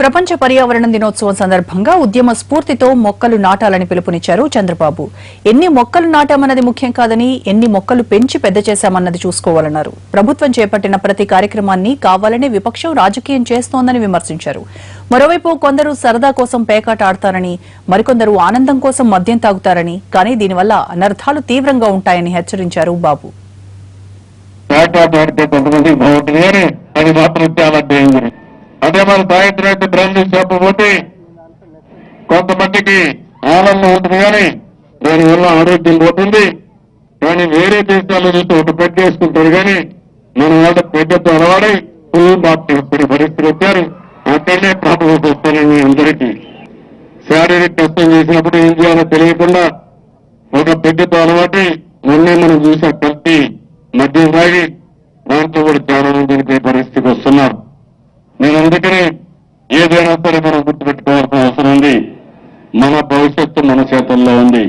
ప్రపంచ పర్యావరణ దినోత్సవం సందర్భంగా ఉద్యమ స్ఫూర్తితో మొక్కలు నాటాలని పిలుపునిచ్చారు చంద్రబాబు. ఎన్ని మొక్కలు నాటామన్నది ముఖ్యం కాదని, ఎన్ని మొక్కలు పెంచి పెద్ద చేశామన్నది చూసుకోవాలన్నారు. ప్రభుత్వం చేపట్టిన ప్రతి కార్యక్రమాన్ని కావాలనే విపక్షం రాజకీయం చేస్తోందని విమర్శించారు. మరోవైపు కొందరు సరదా కోసం పేకాట ఆడతారని, మరికొందరు ఆనందం కోసం మద్యం తాగుతారని, కానీ దీనివల్ల అనర్థాలు తీవ్రంగా ఉంటాయని హెచ్చరించారు బాబు. అదే మన సాయంత్రం బ్రాండ్ చెప్పబోతే కొంతమందికి ఆనందం ఉంటుంది, కానీ దానివల్ల ఆరోగ్యం పోతుంది. కానీ వేరే దేశాల నుంచి ఒక పెట్టేసుకుంటారు, కానీ మన వాళ్ళ పెద్దతో అలవాడి ఫుల్ బాట్ చేసుకునే పరిస్థితి వచ్చారు. అక్కడనే ప్రాబ్లమ్స్ వస్తాయని అందరికీ శారీరక టెస్టింగ్ చేసినప్పుడు ఏం చేయాలో తెలియకుండా ఒక పెద్దతో అలవాటి మొన్నే మనం చూసా కల్తీ మద్యం తాగి దాంతో కూడా చాలా మంది చనిపోయే పరిస్థితికి వస్తున్నారు. నేను అందుకనే ఏదైనా సరే మనం గుర్తుపెట్టుకోవాల్సిన అవసరం ఉంది. మన భవిష్యత్తు మన చేతుల్లో ఉంది.